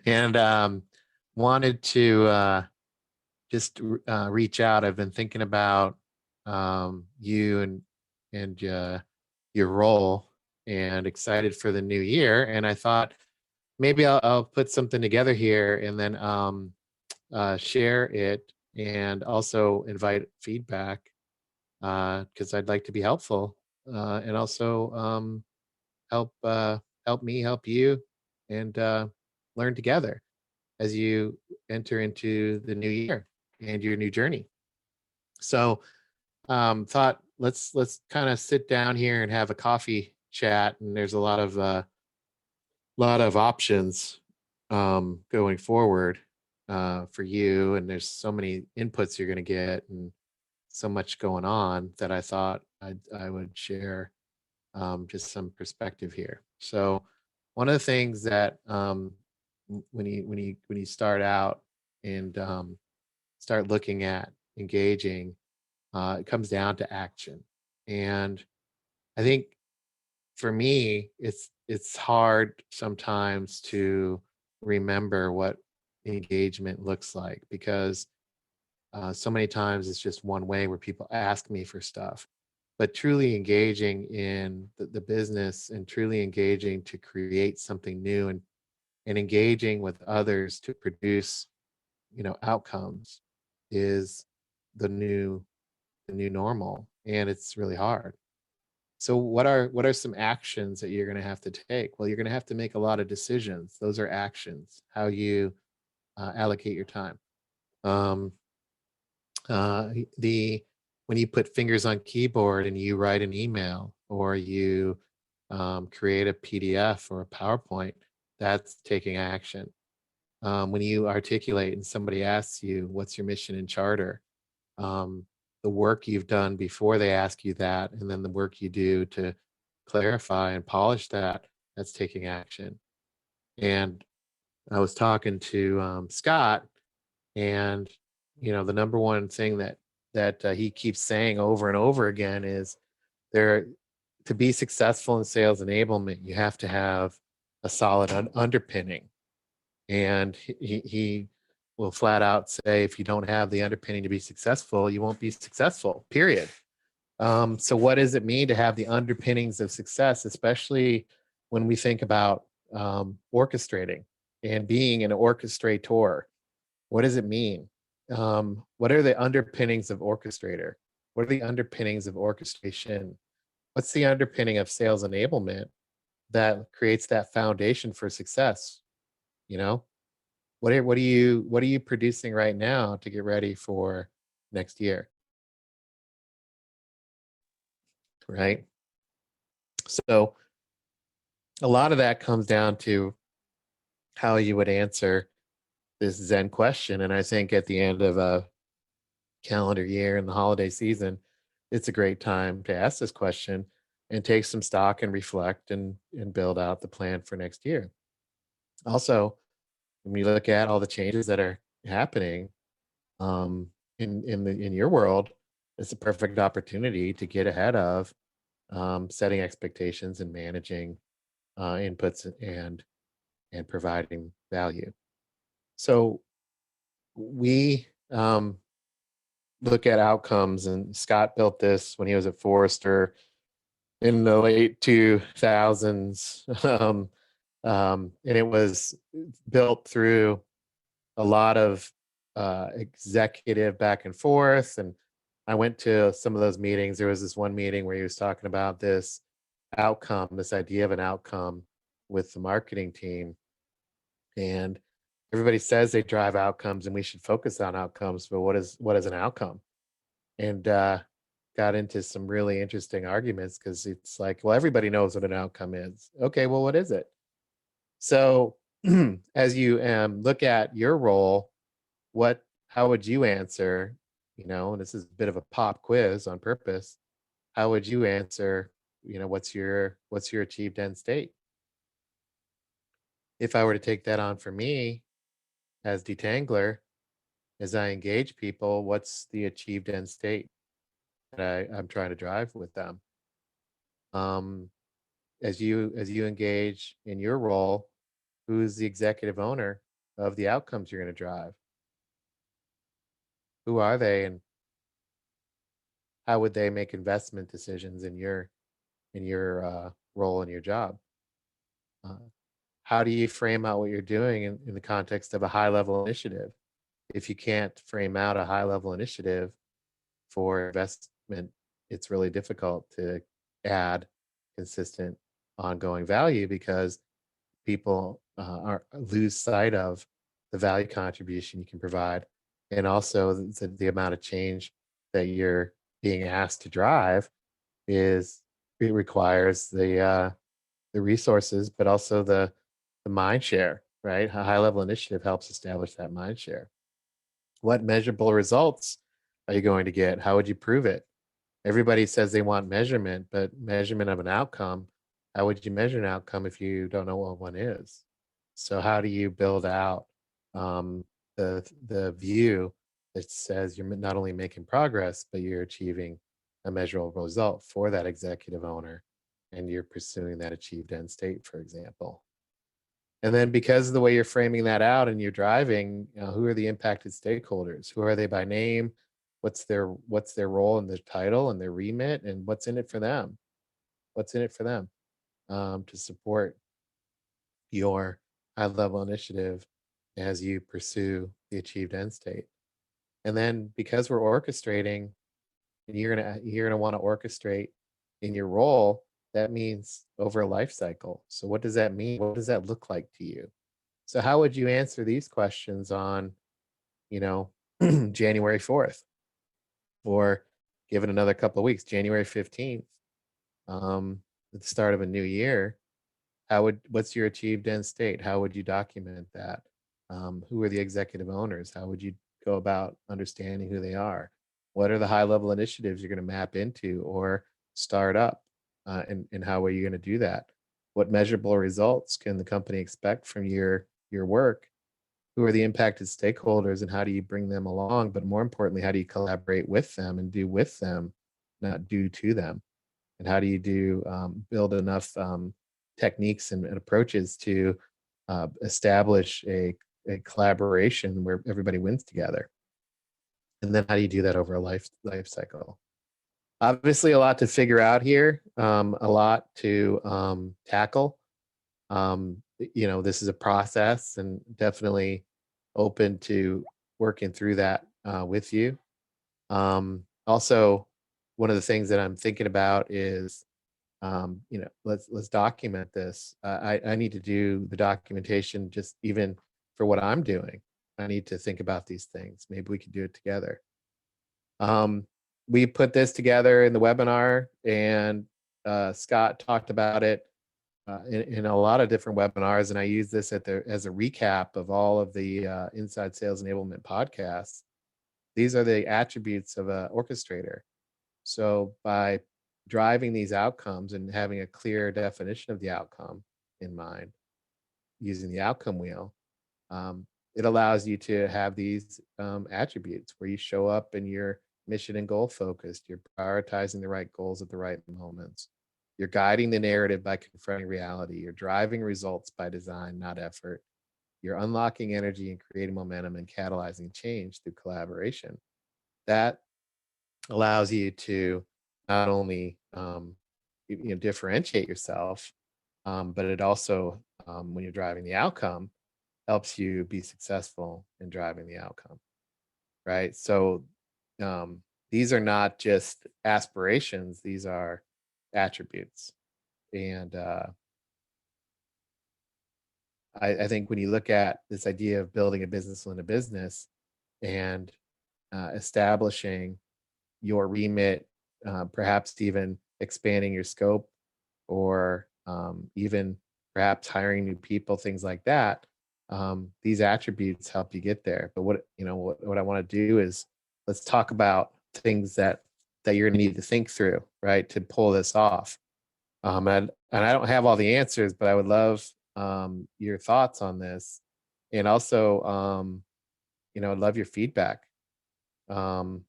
and wanted to just reach out. I've been thinking about you and your role, and excited for the new year. And I thought maybe I'll put something together here, and then share it, and also invite feedback, because I'd like to be helpful, and also help help me help you, and learn together as you enter into the new year and your new journey. So thought let's kind of sit down here and have a coffee chat, and there's a lot of options going forward for you, and there's so many inputs you're going to get, and so much going on that I thought I would share just some perspective here. So one of the things that when you start out and start looking at engaging, it comes down to action. And I think for me, it's hard sometimes to remember what engagement looks like, because so many times it's just one way where people ask me for stuff. But truly engaging in the business, and truly engaging to create something new, and engaging with others to produce, outcomes, is the new the new normal, and it's really hard. So what are some actions that you're going to have to take? Well, you're going to have to make a lot of decisions. Those are actions. How you allocate your time. Um, the When you put fingers on keyboard and you write an email, or you create a PDF or a PowerPoint, that's taking action. When you articulate and somebody asks you, what's your mission and charter? um, the work you've done before they ask you that, and then the work you do to clarify and polish that, that's taking action. And I was talking to Scott, and the number one thing that he keeps saying over and over again is, there to be successful in sales enablement, you have to have a solid underpinning. And he will flat out say, if you don't have the underpinning to be successful, you won't be successful, period. So what does it mean to have the underpinnings of success, especially when we think about orchestrating and being an orchestrator? What does it mean? What are the underpinnings of orchestrator? What are the underpinnings of orchestration? What's the underpinning of sales enablement that creates that foundation for success? You know, what are you producing right now to get ready for next year, right? So a lot of that comes down to how you would answer this Zen question. And I think at the end of a calendar year in the holiday season, it's a great time to ask this question and take some stock and reflect, and build out the plan for next year. Also, when you look at all the changes that are happening in your world, it's a perfect opportunity to get ahead of setting expectations and managing inputs, and providing value. So we look at outcomes, and Scott built this when he was at Forrester in the late 2000s, and it was built through a lot of executive back and forth. And I went to some of those meetings. There was this one meeting where he was talking about this outcome, this idea of an outcome with the marketing team. And everybody says they drive outcomes and we should focus on outcomes, but what is an outcome? And got into some really interesting arguments, because it's like, well, everybody knows what an outcome is. Okay, well, what is it? So as you look at your role, how would you answer? And this is a bit of a pop quiz on purpose. How would you answer? What's your achieved end state? If I were to take that on for me as detangler, as I engage people, what's the achieved end state that I'm trying to drive with them? Um, as you engage in your role, who's the executive owner? of the outcomes you're going to drive? Who are they, and how would they make investment decisions in your role in your job? Uh, how do you frame out what you're doing in the context of a high level initiative? If you can't frame out a high level initiative for investment, it's really difficult to add consistent ongoing value because people are lose sight of the value contribution you can provide, and also the amount of change that you're being asked to drive is it requires the resources, but also the mind share, right? A high level initiative helps establish that mind share. What measurable results are you going to get? How would you prove it? Everybody says they want measurement, but measurement of an outcome, how would you measure an outcome if you don't know what one is? So how do you build out the view that says you're not only making progress, but you're achieving a measurable result for that executive owner, and you're pursuing that achieved end state, for example. And then because of the way you're framing that out and you're driving, who are the impacted stakeholders? Who are they by name? What's their role in the title and their remit, and what's in it for them? What's in it for them to support your high level initiative as you pursue the achieved end state? And then because we're orchestrating, and you're gonna want to orchestrate in your role, that means over a life cycle. So what does that mean? What does that look like to you? So how would you answer these questions on, you know, January 4th, or given another couple of weeks, January 15th, at the start of a new year? What's your achieved end state? How would you document that? Who are the executive owners? How would you go about understanding who they are? What are the high level initiatives you're going to map into or start up? And how are you going to do that? What measurable results can the company expect from your work? Who are the impacted stakeholders, and how do you bring them along? But more importantly, how do you collaborate with them and do with them, not do to them? And how do you build enough techniques and approaches to establish a collaboration where everybody wins together? And then how do you do that over a life cycle? Obviously, a lot to figure out here, a lot to tackle. This is a process, and definitely open to working through that with you. Also, one of the things that I'm thinking about is, let's document this. I need to do the documentation just even for what I'm doing. I need to think about these things. Maybe we could do it together. Um, we put this together in the webinar, and Scott talked about it in a lot of different webinars, and I use this as a recap of all of the Inside Sales Enablement podcasts. These are the attributes of an orchestrator. So by driving these outcomes and having a clear definition of the outcome in mind, using the outcome wheel, it allows you to have these attributes where you show up and you're mission and goal focused. You're prioritizing the right goals at the right moments. You're guiding the narrative by confronting reality. You're driving results by design, not effort. You're unlocking energy and creating momentum and catalyzing change through collaboration. That allows you to not only differentiate yourself, but it also, when you're driving the outcome, helps you be successful in driving the outcome, right? So these are not just aspirations; these are attributes. And I think when you look at this idea of building a business within a business, and establishing your remit, perhaps even expanding your scope, or even perhaps hiring new people, things like that. These attributes help you get there. But what I want to do is let's talk about things that you're going to need to think through, right, to pull this off. And I don't have all the answers, but I would love your thoughts on this, and also I'd love your feedback. Um,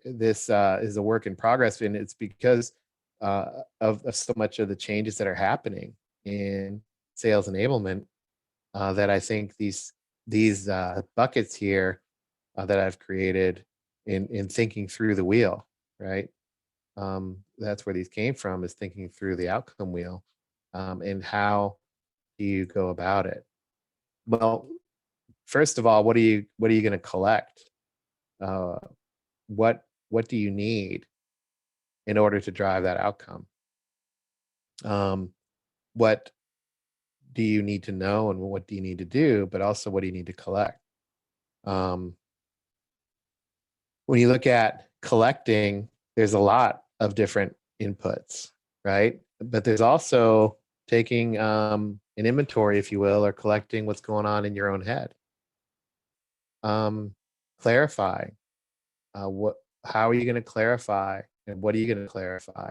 this is a work in progress, and it's because of so much of the changes that are happening in sales enablement. that I think these buckets here that I've created in thinking through the wheel, right? That's where these came from, is thinking through the outcome wheel, and how do you go about it? Well, first of all, what are you going to collect? Uh, what do you need in order to drive that outcome? Um, what do you need to know, and what do you need to do? But also, what do you need to collect? Um, when you look at collecting, there's a lot of different inputs, right? But there's also taking an inventory, if you will, or collecting what's going on in your own head. Clarify. What? How are you going to clarify, and what are you going to clarify?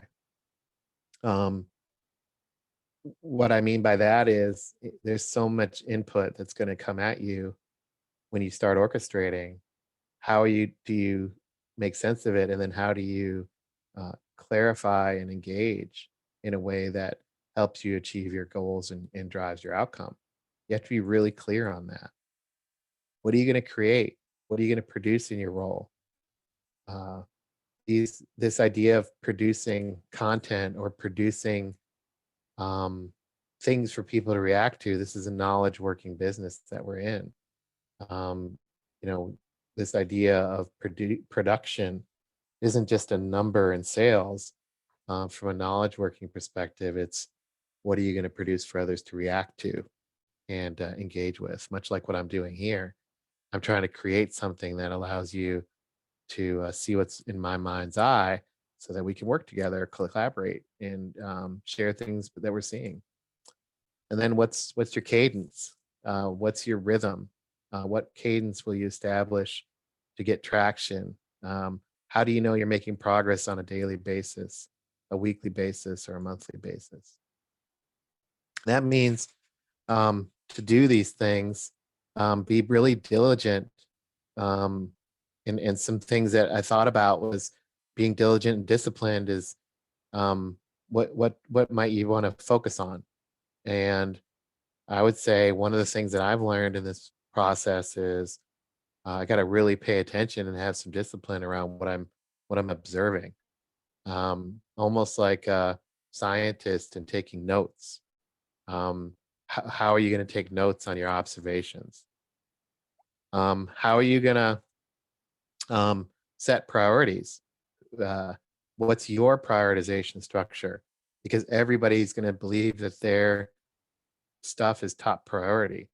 Um, what I mean by that is there's so much input that's going to come at you when you start orchestrating. How do you make sense of it, and then how do you clarify and engage in a way that helps you achieve your goals and drives your outcome? You have to be really clear on that. What are you going to create? What are you going to produce in your role? uh, this idea of producing content or producing um, things for people to react to. This is a knowledge working business that we're in. um, you know, this idea of production isn't just a number in sales. From a knowledge working perspective, it's what are you going to produce for others to react to and engage with, much like what I'm doing here. I'm trying to create something that allows you to see what's in my mind's eye, so that we can work together, collaborate, and share things that we're seeing. And then what's your cadence? What's your rhythm? What cadence will you establish to get traction? How do you know you're making progress on a daily basis, a weekly basis, or a monthly basis? That means to do these things, be really diligent. Um, and some things that I thought about was being diligent and disciplined is um, what might you want to focus on? And I would say one of the things that I've learned in this process is I got to really pay attention and have some discipline around what I'm observing. Almost like a scientist and taking notes. Um, how are you going to take notes on your observations? How are you going to set priorities? Uh, what's your prioritization structure? Because everybody's going to believe that their stuff is top priority.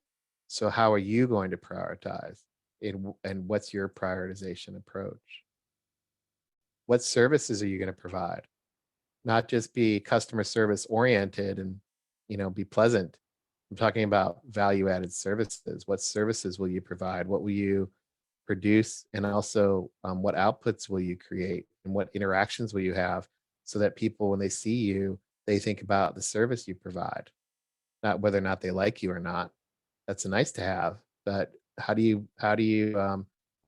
So how are you going to prioritize? And what's your prioritization approach? What services are you going to provide? Not just be customer service oriented and be pleasant. I'm talking about value added services. What services will you provide? What will you produce? And also, what outputs will you create? And what interactions will you have, so that people, when they see you, they think about the service you provide, not whether or not they like you or not. That's a nice to have. But how do you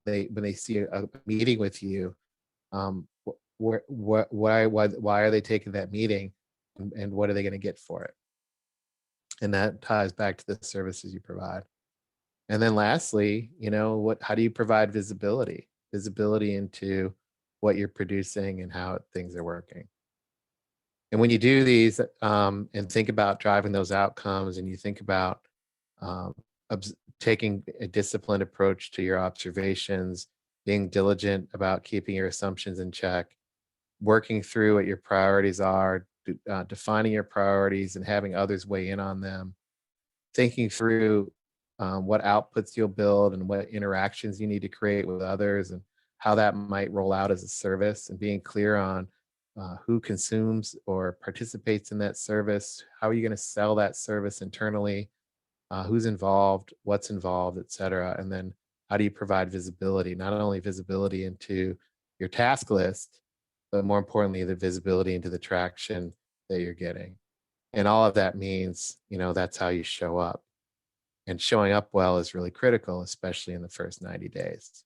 they when they see a meeting with you, why are they taking that meeting, and what are they going to get for it? And that ties back to the services you provide. And then lastly, how do you provide visibility into what you're producing and how things are working? And when you do these, and think about driving those outcomes, and you think about um, taking a disciplined approach to your observations, being diligent about keeping your assumptions in check, working through what your priorities are, defining your priorities and having others weigh in on them, thinking through what outputs you'll build and what interactions you need to create with others, and how that might roll out as a service, and being clear on who consumes or participates in that service. How are you going to sell that service internally? Who's involved, what's involved, et cetera. And then how do you provide visibility, not only visibility into your task list, but more importantly, the visibility into the traction that you're getting. And all of that means, that's how you show up. And showing up well is really critical, especially in the first 90 days.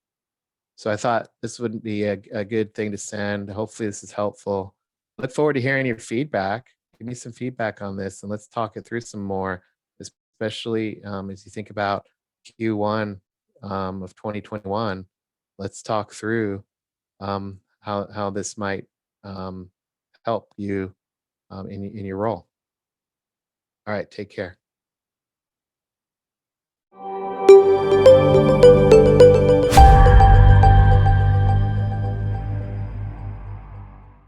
So I thought this would be a good thing to send. Hopefully this is helpful. Look forward to hearing your feedback. Give me some feedback on this, and let's talk it through some more, especially as you think about Q1 of 2021. Let's talk through how this might um, help you in your role. All right, take care.